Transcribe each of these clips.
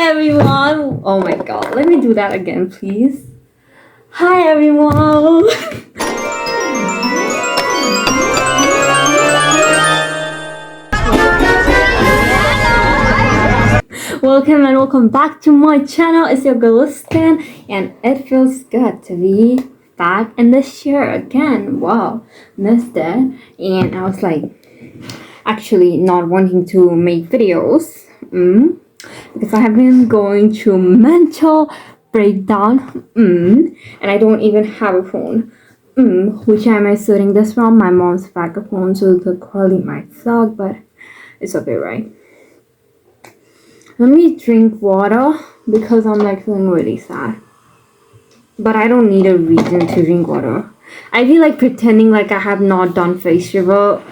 everyone! Oh my god, let me do that again, please. Hi everyone! welcome back to my channel. It's your girl Stan, and it feels good to be back in this year again. Wow, missed it. And I was like, actually not wanting to make videos. Because I have been going through mental breakdown, and I don't even have a phone. Which am I shooting this from? My mom's backup phone, so the quality might suck, but it's okay, right? Let me drink water because I'm like feeling really sad. But I don't need a reason to drink water. I feel like pretending like I have not done face reveal.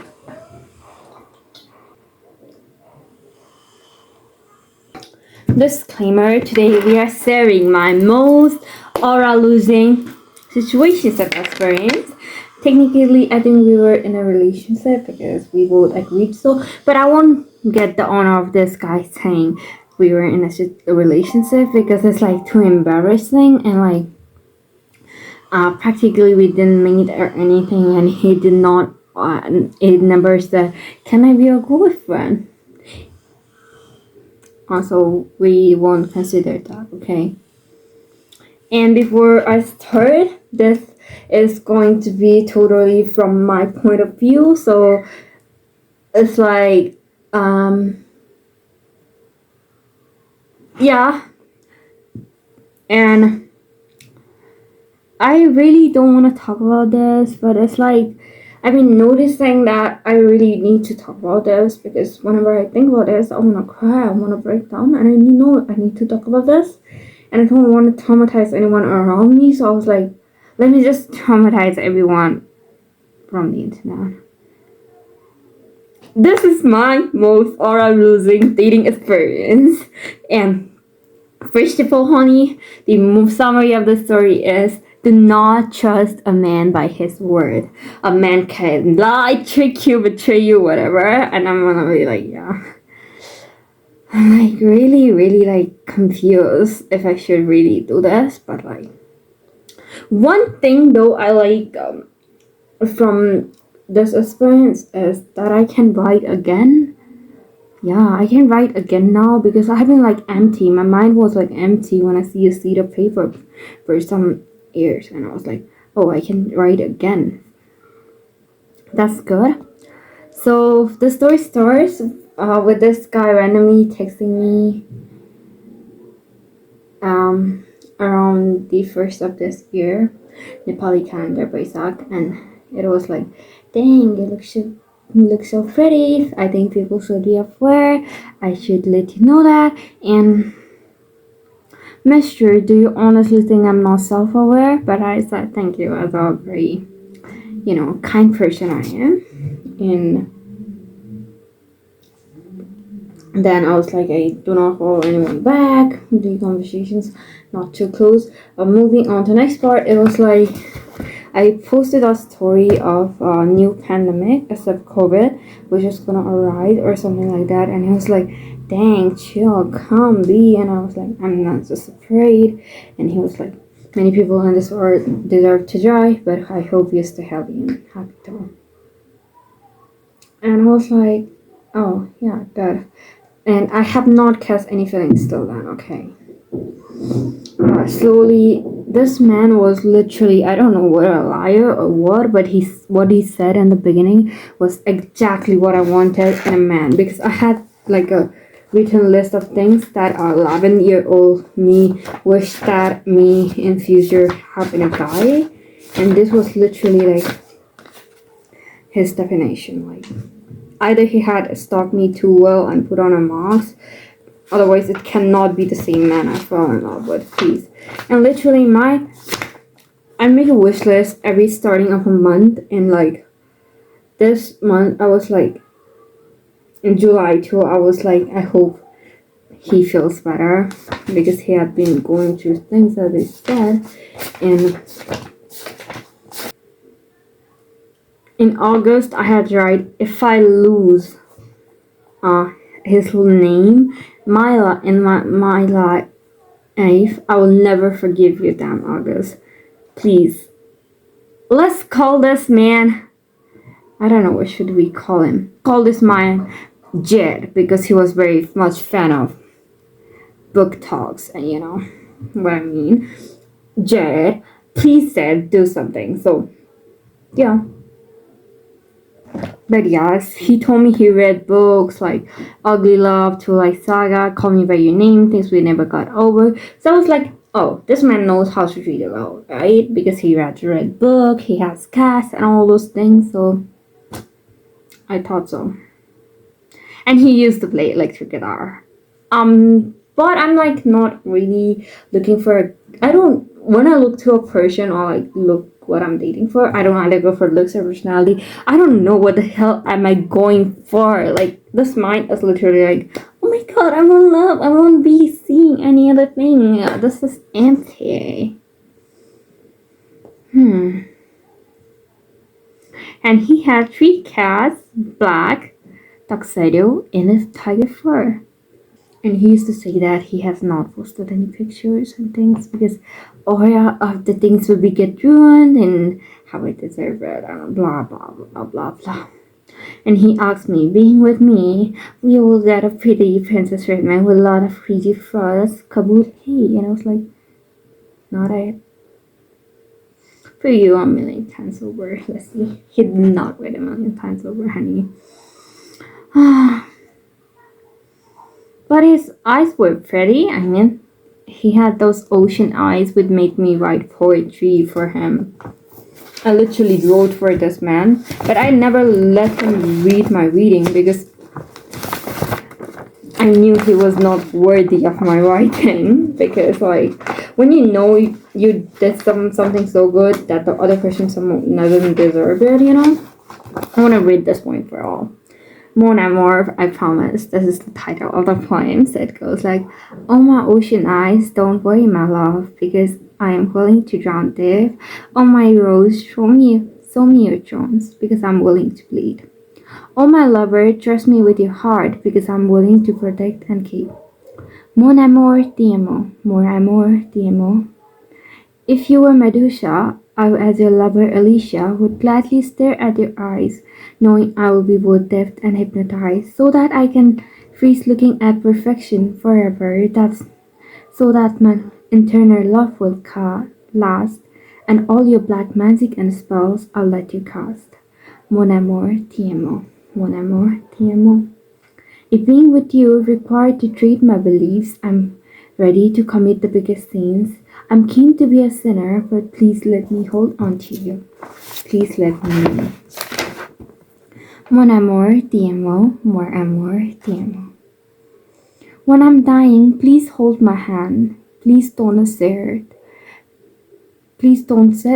Disclaimer, today we are sharing my most aura losing situations I've experienced. Technically, I think we were in a relationship because we both agreed so, but I won't get the honor of this guy saying we were in a relationship because it's like too embarrassing, and like practically we didn't meet or anything, and he did not it never said, can I be your girlfriend? Also, we won't consider that, okay? And before I start, this is going to be totally from my point of view, so it's like, yeah, and I really don't want to talk about this, but it's like, I've been noticing that I really need to talk about this because whenever I think about this, I want to cry, I want to break down, and I know I need to talk about this, and I don't want to traumatize anyone around me, so I was like, let me just traumatize everyone from the internet. This is my most aura-losing dating experience, and first of all, honey, the summary of the story is, do not trust a man by his word. A man can lie, trick you, betray you, whatever. And I'm gonna be like, yeah. I'm like really like confused if I should really do this. But like, one thing though I like from this experience is that I can write again. Yeah, I can write again now because I've been like empty. My mind was like empty when I see a sheet of paper for some years, and I was like, oh, I can write again. That's good. So the story starts with this guy randomly texting me around the first of this year, Nepali calendar Baisak, and it was like, dang, you look so pretty. I think people should be aware. I should let you know that. And Mister, do you honestly think I'm not self-aware? But I said thank you as a very, kind person I am. And then I was like, I do not follow anyone back. The conversations not too close. Moving on to the next part, it was like, I posted a story of a new pandemic, except COVID, which is gonna arise or something like that. And he was like, dang, chill, calm, be. And I was like, I'm not just afraid. And he was like, many people in this world deserve to die, but I hope you stay healthy and happy too. And I was like, oh, yeah, good. And I have not cast any feelings till then, okay? Slowly, this man was literally, I don't know whether a liar or what, but what he said in the beginning was exactly what I wanted in a man, because I had like a written list of things that a 11-year-old me wish that me in future have in a guy, and this was literally like his definition. Like, either he had stalked me too well and put on a mask, otherwise it cannot be the same man I fell in love with, please. And literally I make a wish list every starting of a month, and like this month I was like, in July too, I was like, I hope he feels better because he had been going through things that they said. And in August I had tried, if I lose his name, in my life, I will never forgive you, damn August. Please, let's call this man. I don't know what should we call him. Call this man Jed because he was very much fan of book talks and you know what I mean. Jed, please Jed, do something. So yeah. But yes, he told me he read books like Ugly Love, To Like Saga, Call Me By Your Name, Things We Never Got Over. So I was like, oh, this man knows how to read a lot, right? Because he read book, he has cats and all those things. So I thought so. And he used to play electric guitar. But I'm like not really looking for. I don't when I look to a person or like look what I'm dating for. I don't either go for looks or personality. I don't know what the hell am I going for. Like this mind is literally like, oh my god, I'm in love. I won't be seeing any other thing. This is empty. And he had 3 cats, black, tuxedo, and a tiger fur. And he used to say that he has not posted any pictures and things because aura of the things will be get ruined and how I deserve it and blah blah blah blah blah. And he asked me, being with me, we will get a pretty princess treatment with a lot of pretty furs, kaboot hey. And I was like, not it. For you, a million times over. Let's see. He did not wait a million times over, honey. But his eyes were pretty. I mean, he had those ocean eyes which made me write poetry for him. I literally wrote for this man, but I never let him read my reading because I knew he was not worthy of my writing. Because like when you know you did something so good that the other person doesn't deserve it, you know. I want to read this point for all. Mon amour, I promise. This is the title of the poem. So it goes like, oh my ocean eyes, don't worry my love, because I am willing to drown deep. Oh my rose, show me your charms, because I'm willing to bleed. Oh my lover, trust me with your heart, because I'm willing to protect and keep. Mon amour, ti amo. Mon amour, ti amo. If you were Medusa, I, as your lover Alicia, would gladly stare at your eyes, knowing I will be both deft and hypnotized, so that I can freeze looking at perfection forever. So that my internal love will last, and all your black magic and spells I'll let you cast. Mon amour, ti amo. Mon amour, ti amo. If being with you required to treat my beliefs, I'm ready to commit the biggest sins. I'm keen to be a sinner, but please let me hold on to you. Please let me. Mon amour, ti amo. Mon amour, ti amo. When I'm dying, please hold my hand. Please don't shed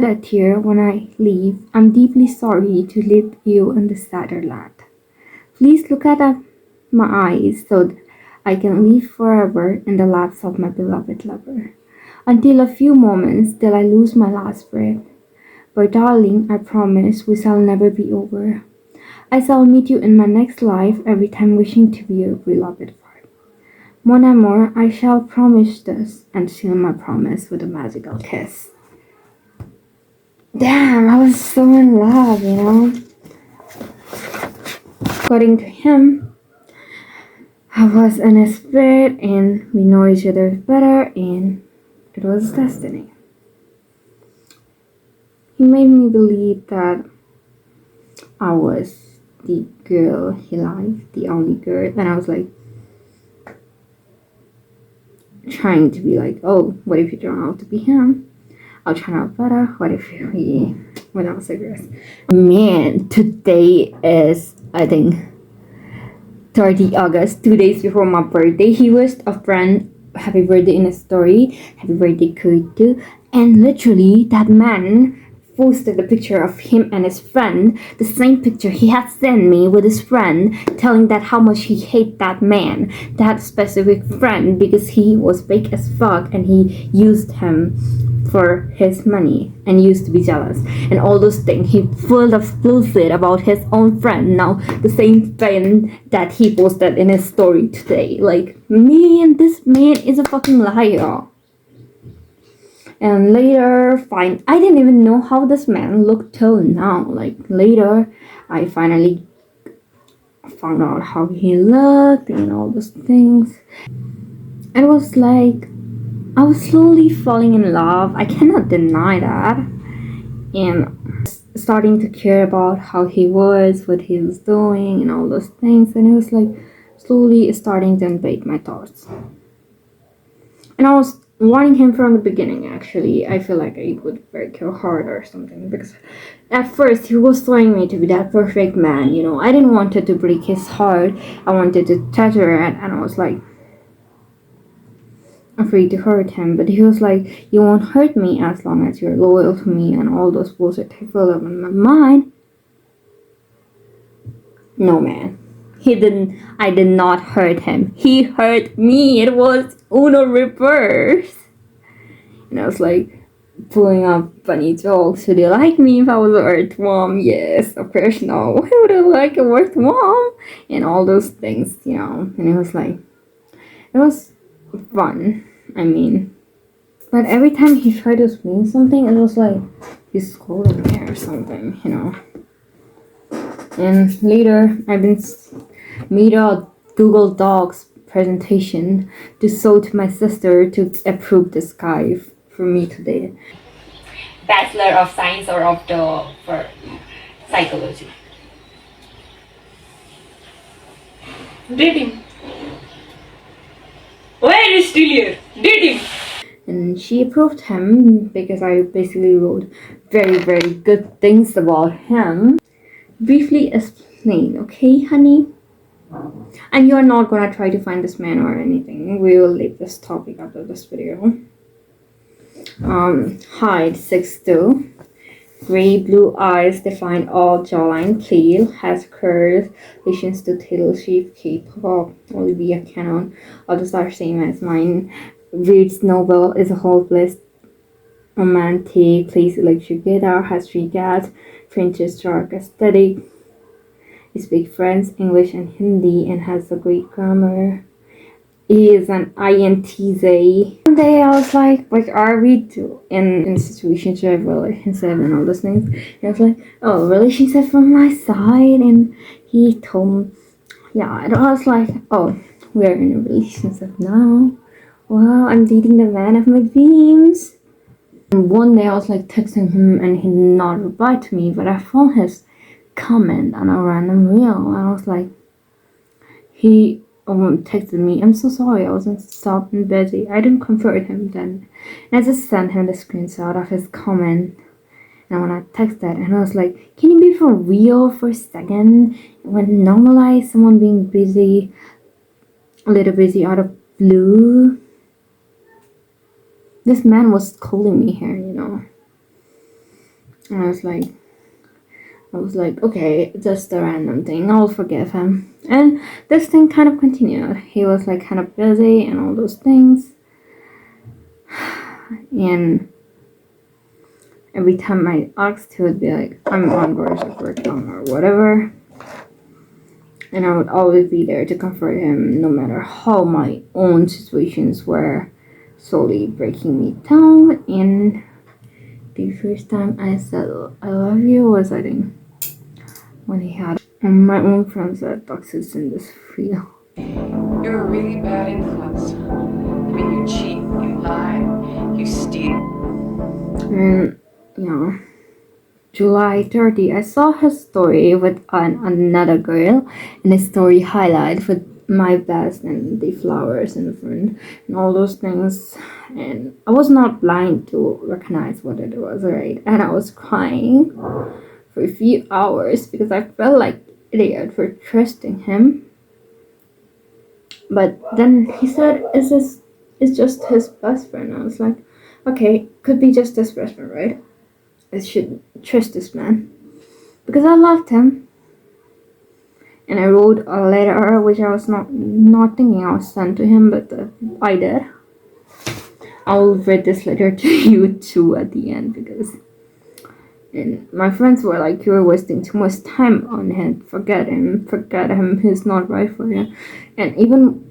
a tear when I leave. I'm deeply sorry to leave you in the sadder land. Please look at my eyes so that I can live forever in the laps of my beloved lover. Until a few moments till I lose my last breath. But darling, I promise we shall never be over. I shall meet you in my next life, every time wishing to be your beloved wife. Mon amour, I shall promise this and seal my promise with a magical kiss. Damn, I was so in love, you know. According to him, I was in his spirit and we know each other better and it was destiny. He made me believe that I was the girl he liked, the only girl, and I was like trying to be like, oh, what if you turn out to be him? I'll turn out better. What if we went out cigarettes? Man, today is I think 30 August, 2 days before my birthday. He wished a friend happy birthday in a story, happy birthday Kutu, and literally that man posted a picture of him and his friend, the same picture he had sent me with his friend, telling that how much he hated that man, that specific friend, because he was fake as fuck and he used him for his money and used to be jealous and all those things. He full of bullshit about his own friend. Now the same friend that he posted in his story today. Like, man, this man is a fucking liar. And later, I didn't even know how this man looked till now. Like, later, I finally found out how he looked and all those things. It was like, I was slowly falling in love. I cannot deny that. And starting to care about how he was, what he was doing, and all those things. And it was like slowly starting to invade my thoughts. And I was warning him from the beginning, actually. I feel like I would break your heart or something. Because at first, he was showing me to be that perfect man, you know. I didn't want it to break his heart. I wanted to tattoo it. And I was like, afraid to hurt him, but he was like, you won't hurt me as long as you're loyal to me, and all those bullshit I filled up in my mind. No, man, I did not hurt him. He hurt me. It was Uno reverse. And I was like pulling up funny jokes. Would you like me if I was an earthworm? Yes, of course. No. Who would have like an earthworm? And all those things, you know. And it was like, it was fun, I mean, but every time he tried to explain something, it was like he's scolding me or something, you know. And later, I've been made a Google Docs presentation to show to my sister to approve this guy for me today. Bachelor of Science or for Psychology. Date him. Where is still here? Date him. And she approved him because I basically wrote very, very good things about him. Briefly explain, okay, honey? And you're not gonna try to find this man or anything. We will leave this topic after this video. Height 6'2", gray blue eyes define all jawline pale, has curves, relations to tail shape, K-pop, Olivia Cannon, others are same as mine. Reads novel, is a hopeless romantic, plays electric guitar, has 3 cats, French is dark aesthetic, speaks French, English, and Hindi, and has a great grammar. He is an INTJ. One day I was like, what are we doing in situationship, relationship, and all those things? And I was like, oh, relationship from my side, and he told me, yeah, and I was like, oh, we're in a relationship now. Wow, I'm dating the man of my dreams. And one day I was like texting him, and he did not reply to me, but I found his comment on a random reel, and I was like, he texted me, I'm so sorry, I wasn't stopped and busy. I didn't comfort him then. And I just sent him the screenshot of his comment. And when I texted, and I was like, can you be for real for a second? When normalize someone being busy, a little busy out of blue. This man was calling me here, you know. And I was like, okay, just a random thing. I'll forgive him. And this thing kind of continued. He was like kind of busy and all those things. And every time I asked, he would be like, I'm on work or whatever. And I would always be there to comfort him, no matter how my own situations were slowly breaking me down. And the first time I said I love you was, I think, when he had my own friends that toxic in this field. You're a really bad influence. I mean, you cheat, you lie, you steal. And, you know, July 30, I saw his story with another girl, and his story highlight with my best and the flowers in front and all those things. And I was not blind to recognize what it was, right? And I was crying for a few hours because I felt like an idiot for trusting him. But then he said, it's just his best friend. I was like, okay, could be just his best friend, right? I should trust this man because I loved him. And I wrote a letter which I was not thinking I would send to him, but I did. I'll read this letter to you too at the end because. And my friends were like, "You're wasting too much time on him. Forget him. Forget him. He's not right for you." And even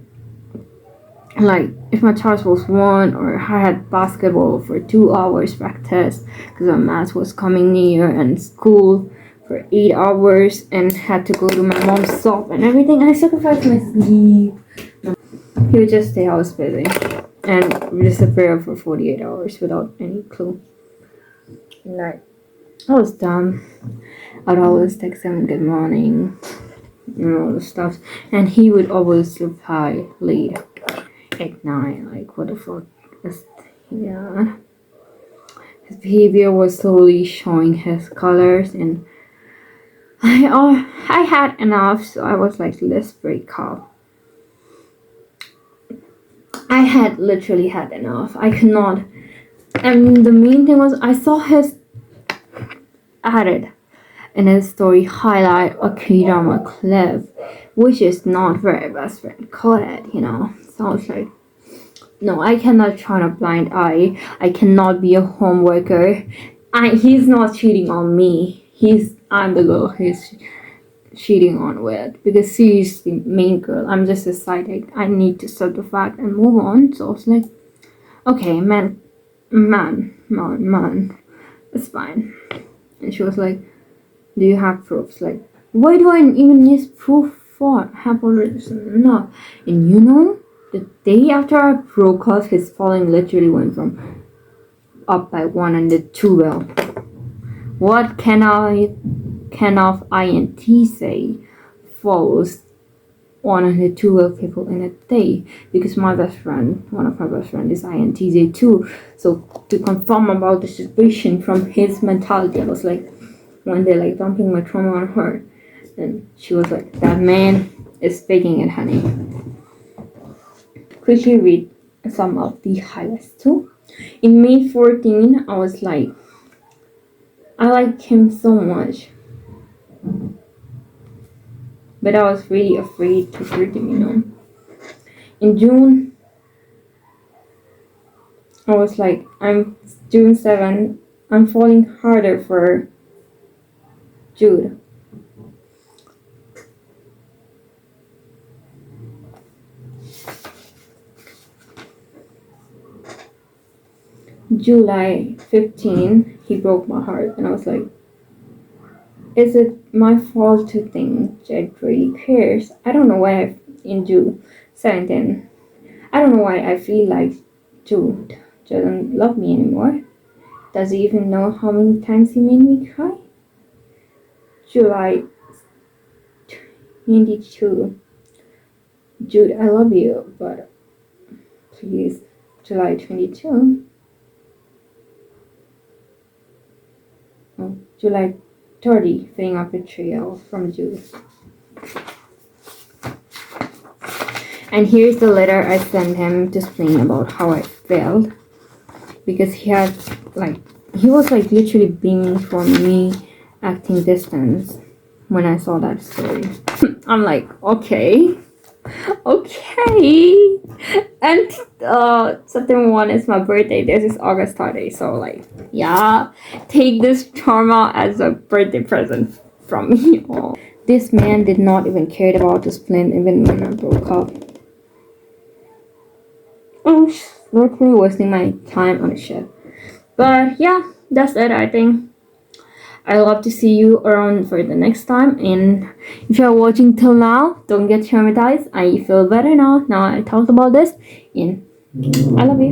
like if my child was 1 or I had basketball for 2 hours practice because my math was coming near and school for 8 hours and had to go to my mom's shop and everything, I sacrificed my sleep. He would just say I was busy and disappear for 48 hours without any clue. Like, I was dumb. I'd always text him good morning and all the stuff, and he would always reply late at night. Like, what the fuck is yeah? His behavior was slowly showing his colors, and I had enough, so I was like, let's break up. I had literally had enough. I could not. And the main thing was, I saw his added in his story highlight a K-drama clip, which is not very best friend coded, you know. So I was like, no, I cannot turn a blind eye. I cannot be a home worker. He's not cheating on me. I'm the girl he's cheating on with because she's the main girl. I'm just a side egg. I need to accept the fact and move on. So I was like, okay, man, it's fine. And she was like, do you have proofs? Like, why do I even need proof for? I have already enough. And you know, the day after I broke off, his following literally went from up by 112. What can of INT say follows 112 people in a day? Because one of my best friend is INTJ too. So to confirm about the situation from his mentality, I was like, one day like dumping my trauma on her, and she was like, that man is faking it, honey. Quickly read some of the highlights too. In May 14, I was like, I like him so much, but I was really afraid to hurt him, you know. In June, I was like, June 7, I'm falling harder for Jude. July 15, he broke my heart, and I was like, is it my fault to think Jed really cares? I don't know why in June 17, I don't know why I feel like Jude doesn't love me anymore. Does he even know how many times he made me cry? July 22, Jude, I love you, but please. July 22. Oh, July 30, feeling a betrayal from Jude. And here's the letter I sent him to explain about how I felt. Because he was like literally beaming for me, acting distance when I saw that story. I'm like, okay. And September 1 is my birthday. This is August 30, so like, yeah, take this trauma as a birthday present from me. Oh. This man did not even care about this plan even when I broke up. Oh, literally wasting my time on a ship. But yeah, that's it, I think. I love to see you around for the next time, and if you're watching till now, don't get traumatized. I feel better now. Now I talked about this, and I love you.